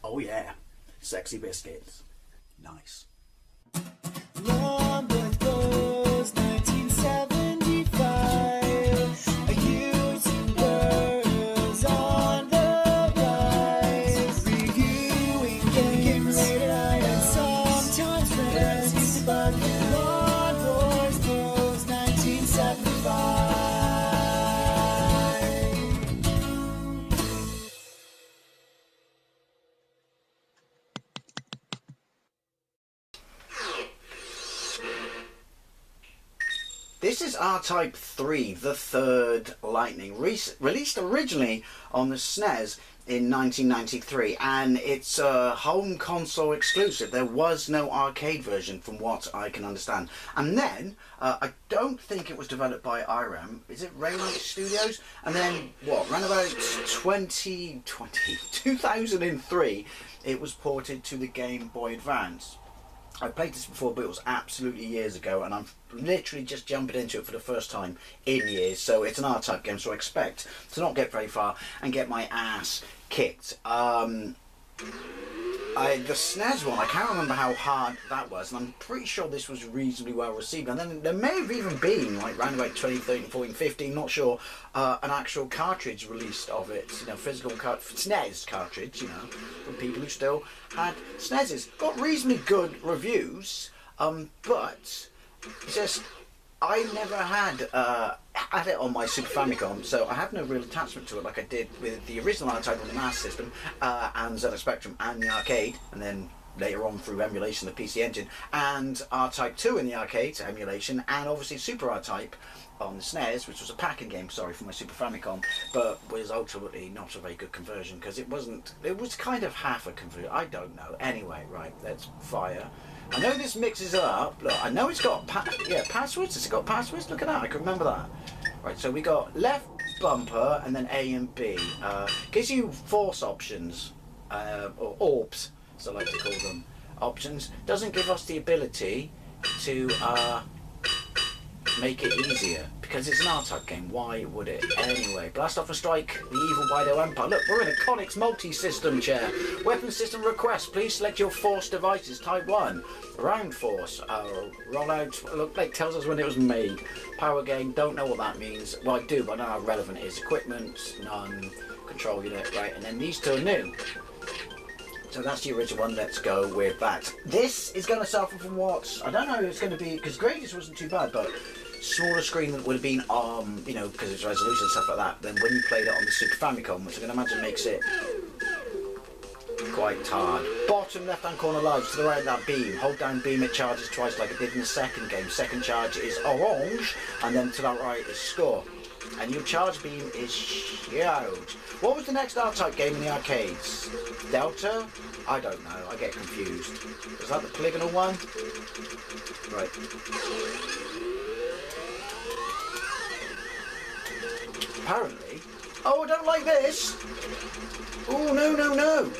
Oh yeah, sexy biscuits. Nice. Long was 1975. A YouTuber's on the rise. Reviewing games late at night and sometimes friends. But Long Boys Bros 1975. This is R-Type 3, the third Lightning, released originally on the SNES in 1993, and it's a home console exclusive. There was no arcade version from what I can understand. And then, I don't think it was developed by IRAM, is it Raylight Studios? And then, what, around about 2003, it was ported to the Game Boy Advance. I played this before, but it was absolutely years ago, and I'm literally just jumping into it for the first time in years. So it's an R-Type game, so I expect to not get very far and get my ass kicked. The SNES one, I can't remember how hard that was, and I'm pretty sure this was reasonably well received. And then there may have even been, like around about 2013, 14, 15, not sure, an actual cartridge released of it, you know, physical SNES cartridge, you know, from people who still had SNESes. Got reasonably good reviews, but just I never had it on my Super Famicom, so I have no real attachment to it like I did with the original R-Type on the Master System and ZX Spectrum and the arcade, and then later on through emulation the PC Engine, and R-Type 2 in the arcade emulation, and obviously Super R-Type on the SNES, which was a packing game, sorry, for my Super Famicom, but was ultimately not a very good conversion because it was kind of half a conversion. I don't know. Anyway, right, let's fire. I know this mixes it up. Look, I know it's got passwords. Has it got passwords? Look at that. I can remember that. Right, so we got left bumper and then A and B. Gives you force options, or orbs, as I like to call them. Options. Doesn't give us the ability to make it easier because it's an R-Type game. Why would it? Anyway, blast off and strike the evil Wido Empire. Look, we're in a Conix multi-system chair. Weapon system request. Please select your force devices. Type 1. Round force. Roll out. Look, like tells us when it was made. Power gain. Don't know what that means. Well, I do, but I don't know how relevant it is. Equipment. None. Control unit. Right, and then these two are new. So that's the original one. Let's go with that. This is going to suffer from what I don't know. It's going to be because Gradius wasn't too bad, but smaller screen that would have been you know, because it's resolution and stuff like that. Then when you played it on the Super Famicom, which I can imagine makes it quite hard. Bottom left-hand corner large to the right of that beam. Hold down beam, it charges twice like it did in the second game. Second charge is orange, and then to that right is score. And your charge beam is huge. What was the next R-Type game in the arcades? Delta? I don't know. I get confused. Is that the polygonal one? Right. Apparently. Oh, I don't like this. Oh, no, no, no.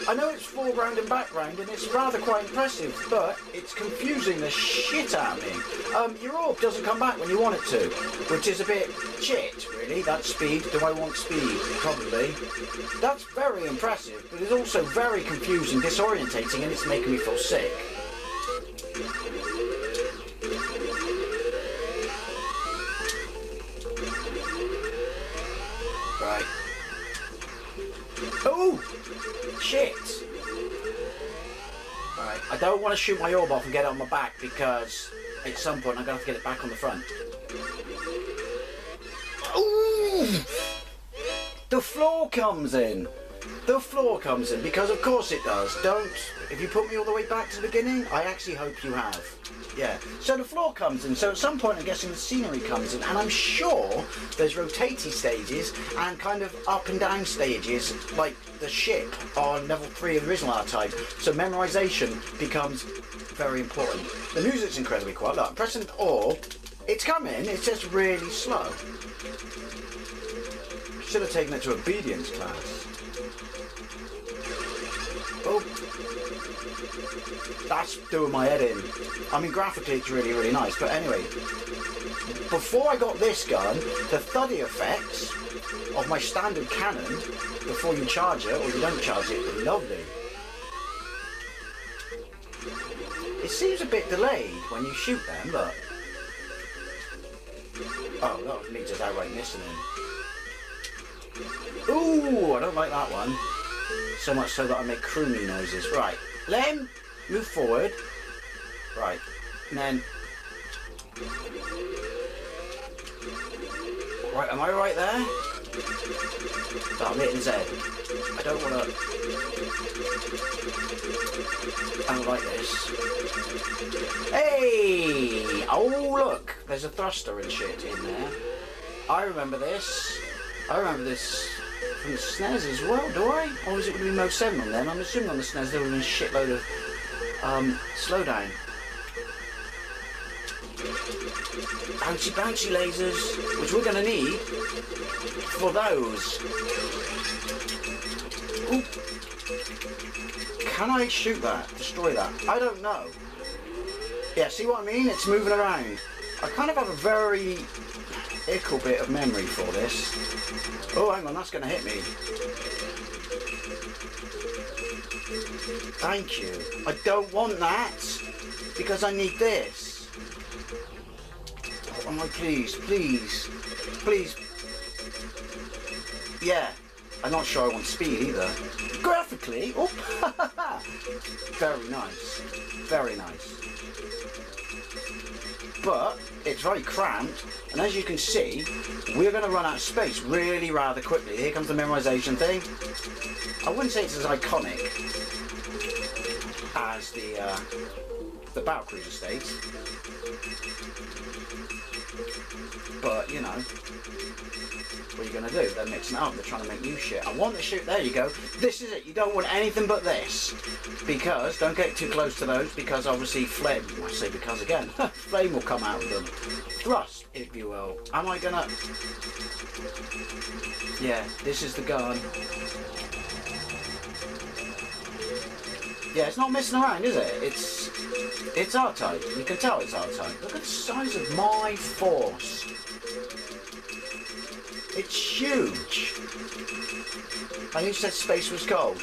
I know it's foreground and background, and it's rather quite impressive, but it's confusing the shit out of me. Your orb doesn't come back when you want it to, which is a bit shit, really. That's speed. Do I want speed? Probably. That's very impressive, but it's also very confusing, disorientating, and it's making me feel sick. Right. Oh! Shit! Right, I don't want to shoot my orb off and get it on my back because at some point I'm going to have to get it back on the front. Ooh! The floor comes in! The floor comes in, because of course it does. If you put me all the way back to the beginning, I actually hope you have. Yeah, so the floor comes in, so at some point I'm guessing the scenery comes in, and I'm sure there's rotating stages and kind of up and down stages, like the ship on level 3 of the original R-Type, so memorization becomes very important. The music's incredibly quiet. Look, I'm pressing orb, it's coming, it's just really slow. Should have taken it to obedience class. Oh, that's doing my head in. I mean, graphically it's really, really nice, but anyway, before I got this gun, the thuddy effects of my standard cannon before you charge it, or you don't charge it, were lovely. It seems a bit delayed when you shoot them, but... Oh, that was me just outright missing him. Ooh, I don't like that one. So much so that I make croomy noises. Right, let him move forward. Right, and then... Right, am I right there? Oh, I'm hitting his head. I don't want to... I don't like this. Hey! Oh, look! There's a thruster and shit in there. I remember this. I remember this from the SNES as well, do I? Or was it going to be Mode 7 on them? I'm assuming on the SNES there would have been a shitload of slowdown. Bouncy, bouncy lasers, which we're going to need for those. Ooh. Can I shoot that? Destroy that? I don't know. Yeah, see what I mean? It's moving around. I kind of have a very ickle bit of memory for this. Oh, hang on, that's going to hit me. Thank you. I don't want that because I need this. Oh my, please, please, please. Yeah, I'm not sure I want speed either. Graphically, oh, very nice, very nice. But it's very cramped, and as you can see, we're going to run out of space really rather quickly. Here comes the memorization thing. I wouldn't say it's as iconic as the Battle Cruiser states, but you know, what are you going to do? They're mixing it up, they're trying to make new shit. I want to shoot, there you go. This is it, you don't want anything but this. Because, don't get too close to those, because obviously flame, I say because again, flame will come out of them. Thrust, if you will. Am I going to... Yeah, this is the gun. Yeah, it's not messing around, is it? It's R-Type. You can tell it's R-Type. Look at the size of my force. It's huge. And you said space was cold.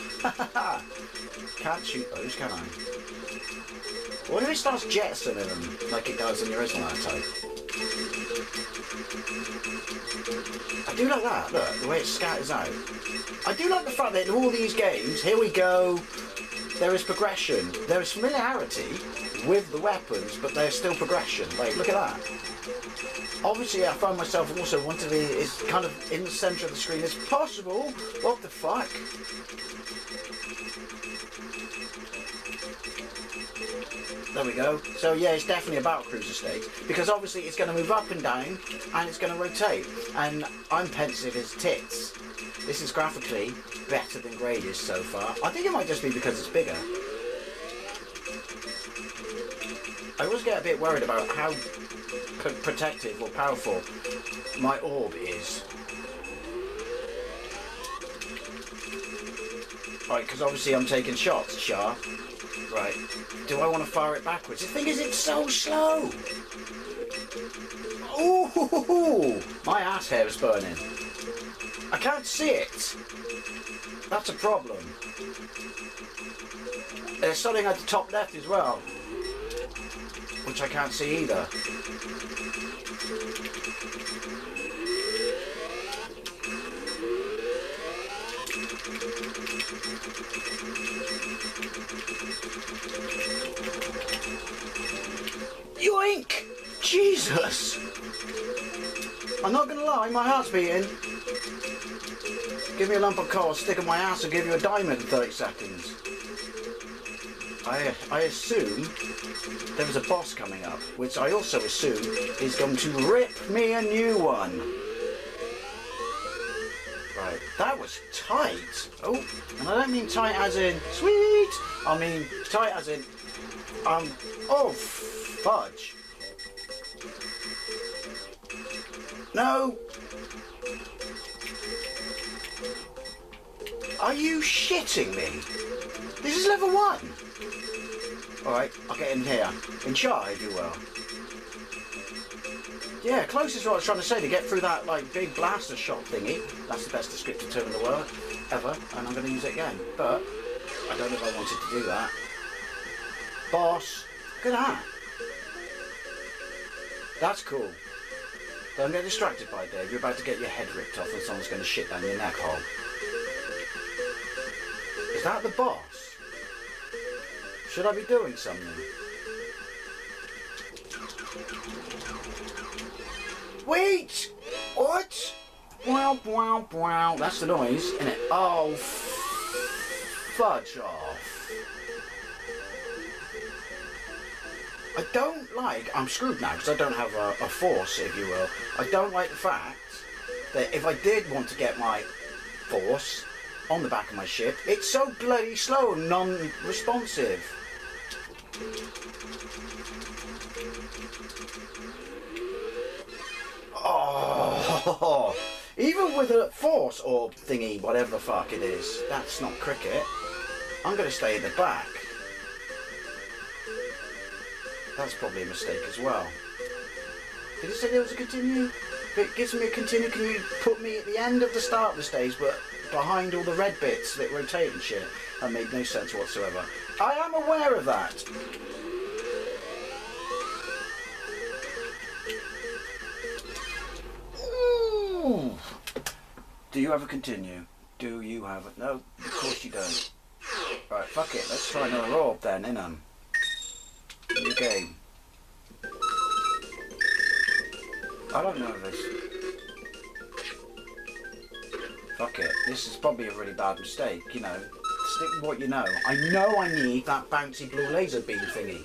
Can't shoot those, can I? What if it starts jetsoning them like it does in the original R-Type? I do like that, look, the way it scatters out. I do like the fact that in all these games, here we go, there is progression. There is familiarity with the weapons, but there's still progression. Like, look at that. Obviously, I found myself also wanting to be is kind of in the centre of the screen as possible. What the fuck? There we go. So yeah, it's definitely a Battle Cruiser state, because obviously it's going to move up and down, and it's going to rotate. And I'm pensive as tits. This is graphically better than Gradius so far. I think it might just be because it's bigger. I always get a bit worried about how protective or powerful my orb is. Right, because obviously I'm taking shots, Char. Right, do I want to fire it backwards? The thing is, it's so slow. Ooh, my ass hair is burning. I can't see it. That's a problem. There's something at the top left as well, which I can't see either. Yoink! Jesus! I'm not gonna lie, my heart's beating. Give me a lump of coal, stick in my ass and give you a diamond in 30 seconds. I assume there was a boss coming up, which I also assume is going to rip me a new one. Right, that was tight. Oh, and I don't mean tight as in sweet. I mean tight as in, oh, fudge. No. Are you shitting me? This is level 1. Alright, I'll get in here. In shot, if you will. Yeah, closest is what I was trying to say, to get through that, like, big blaster shot thingy. That's the best descriptive term in the world, ever, and I'm going to use it again. But, I don't know if I wanted to do that. Boss, Look at that. That's cool. Don't get distracted by it, Dave. You're about to get your head ripped off and someone's going to shit down your neck hole. Is that the boss? Should I be doing something? Wait! What? Wow, wow, wow. That's the noise, isn't it? Oh, fudge off. I don't like, I'm screwed now because I don't have a force, if you will. I don't like the fact that if I did want to get my force on the back of my ship, it's so bloody slow and non-responsive. Oh, even with a force or thingy, whatever the fuck it is, that's not cricket. I'm going to stay in the back. That's probably a mistake as well. Did it say there was a continue? If it gives me a continue, can you put me at the end of the start of the stage, but behind all the red bits that rotate and shit? That made no sense whatsoever. I am aware of that. Ooh. Do you have a continue? Do you have it? No, of course you don't. Right, fuck it. Let's try another orb then, innum. New game. I don't know this. Fuck it. This is probably a really bad mistake, you know. Stick with what you know. I know I need that bouncy blue laser beam thingy.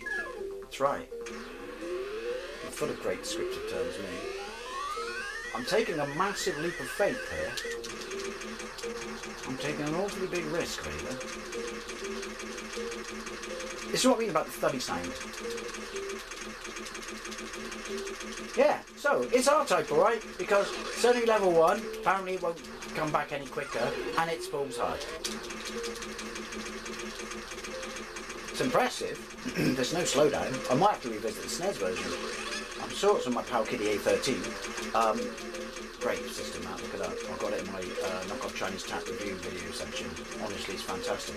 That's right. I'm full of great descriptive terms, me. I'm taking a massive leap of faith here. I'm taking an awfully big risk, really. This is what I mean about the thuddy sound. Yeah, so it's R-Type, alright, because it's only level 1, apparently it won't come back any quicker, and it's balls hard. It's impressive. There's no slowdown. I might have to revisit the SNES version. I'm sure it's on my Pal Kitty A13. Great system, that. Look at that. I've got it in my knockoff Chinese tap review video section. Honestly, it's fantastic.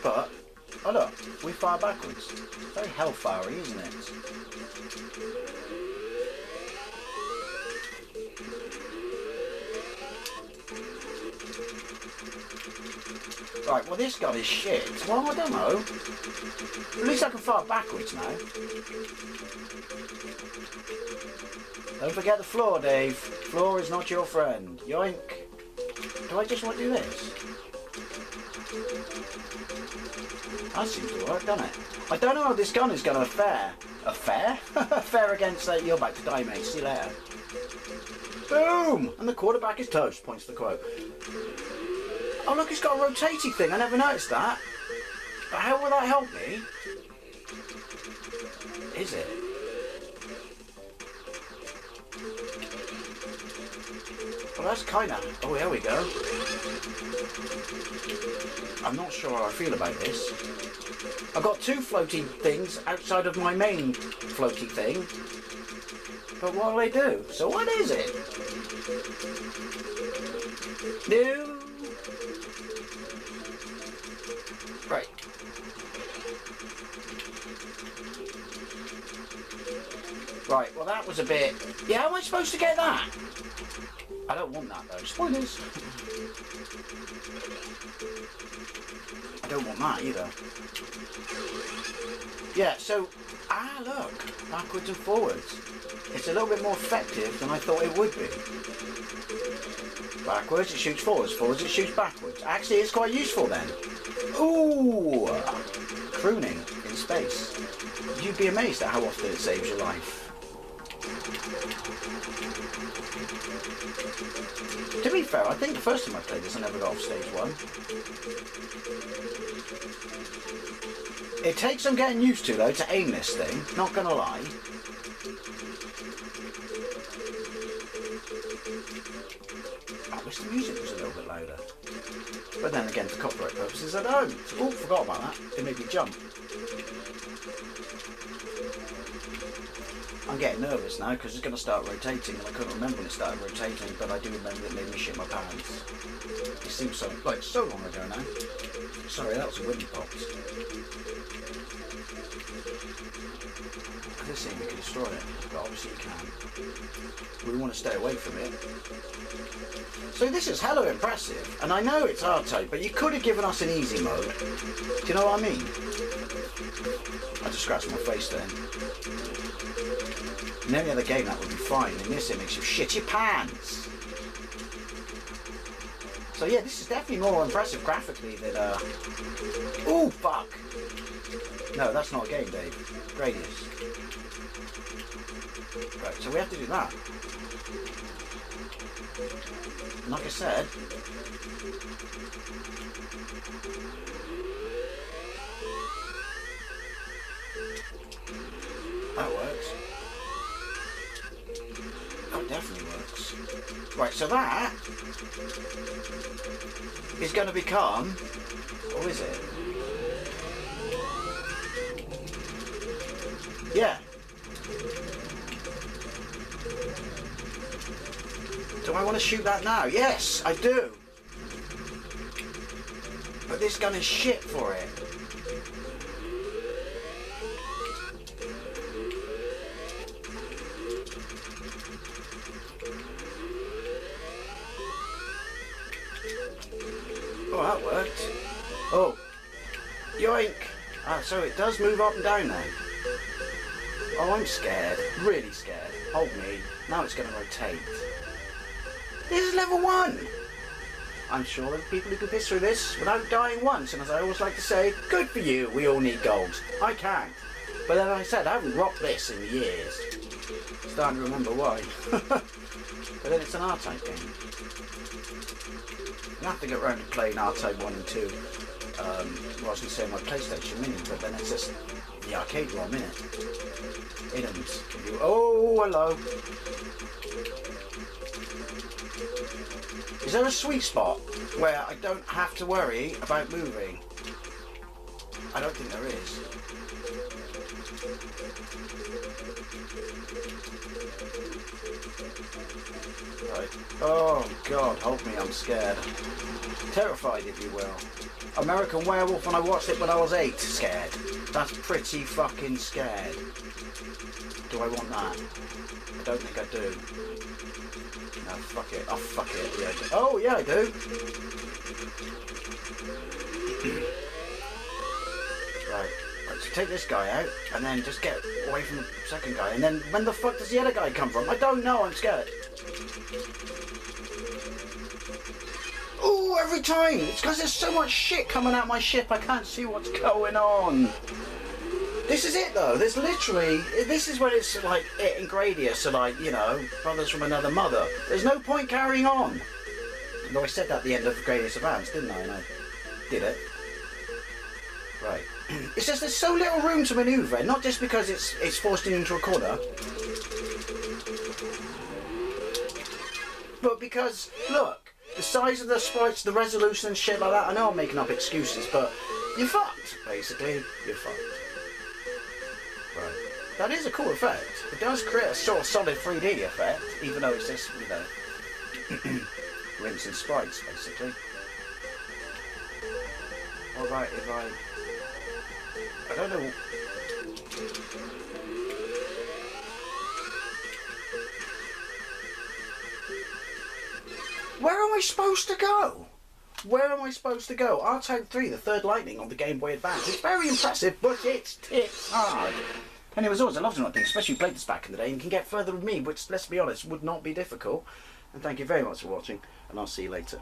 But, oh look, we fire backwards. Very hellfire-y, isn't it? Right, well this gun is shit. Well, I don't know. At least I can fire backwards now. Don't forget the floor, Dave. Floor is not your friend. Yoink. Do I just want to do this? That seems to work, doesn't it? I don't know how this gun is going to fare. A fare? Fare against that. You're about to die, mate. See you later. Boom! And the quarterback is toast, points the quote. Oh, look, it's got a rotating thing. I never noticed that. But how will that help me? Is it? Well, that's kind of... Oh, here we go. I'm not sure how I feel about this. I've got two floating things outside of my main floaty thing. But what do they do? So what is it? No. Right. Right, well that was a bit... Yeah, how am I supposed to get that? I don't want that though. Spoilers! I don't want that either. Yeah, so... Ah, look. Backwards and forwards. It's a little bit more effective than I thought it would be. Backwards, it shoots forwards. Forwards, it shoots backwards. Actually, it's quite useful then. Ooh! Crooning in space. You'd be amazed at how often it saves your life. To be fair, I think the first time I played this I never got off stage 1. It takes some getting used to though to aim this thing, not gonna lie. I wish the music was a little bit louder. But then again, for copyright purposes I don't. Oh, forgot about that. It made me jump. I'm getting nervous now because it's going to start rotating and I couldn't remember when it started rotating, but I do remember it made me shit my pants. It seems so long ago now. Sorry, that was a wooden box. This thing, we can destroy it, but obviously you can't. We want to stay away from it. So this is hella impressive, and I know it's R-Type, but you could have given us an easy mode. Do you know what I mean? I just scratched my face then. In any other game that would be fine, in this it makes you shit your pants. So yeah, this is definitely more impressive graphically than ooh, fuck! No, that's not a game, Dave. Gradius. Right, so we have to do that. And like I said, that works. That definitely works. Right, so that is going to become, or is it? Yeah. Do I want to shoot that now? Yes, I do. But this gun is shit for it. Oh, that worked. Oh. Yoink. Ah, so it does move up and down now. Oh, I'm scared. Really scared. Hold me. Now it's going to rotate. This is level 1. I'm sure there are people who could piss through this without dying once, and as I always like to say, good for you, we all need gold. I can't. But then I said, I haven't rocked this in years. Starting to remember why. But then it's an R-Type game. I have to get round to playing R-Type 1 and 2. Well, I was going to say my PlayStation Mini, but then it's just the arcade ROM, innit? Items. Oh, hello. Is there a sweet spot where I don't have to worry about moving? I don't think there is. Right. Oh God, hold me, I'm scared. Terrified, if you will. American Werewolf when I watched it when I was 8, scared. That's pretty fucking scared. Do I want that? I don't think I do. No, fuck it. Oh, fuck it. Yeah, I do. Oh, yeah, I do. Right. Right, so take this guy out, and then just get away from the second guy. And then, when the fuck does the other guy come from? I don't know, I'm scared. Ooh, every time! It's because there's so much shit coming out my ship, I can't see what's going on. This is it though, there's literally, this is when it's like it and Gradius are like, you know, brothers from another mother. There's no point carrying on. Although I said that at the end of Gameboy Advance, didn't I? And I did it. Right. It's just there's so little room to manoeuvre, not just because it's forced into a corner. But because, look, the size of the sprites, the resolution and shit like that, I know I'm making up excuses, but you're fucked, basically. You're fucked. Right. That is a cool effect. It does create a sort of solid 3D effect, even though it's just, you know, rinse and sprites, basically. What about if I don't know. Where am I supposed to go? Where am I supposed to go? R-Type 3, the third lightning on the Gameboy Advance. It's very impressive, but it's tits hard. Anyways, always, I love doing that thing, especially if you played this back in the day and can get further with me, which, let's be honest, would not be difficult. And thank you very much for watching, and I'll see you later.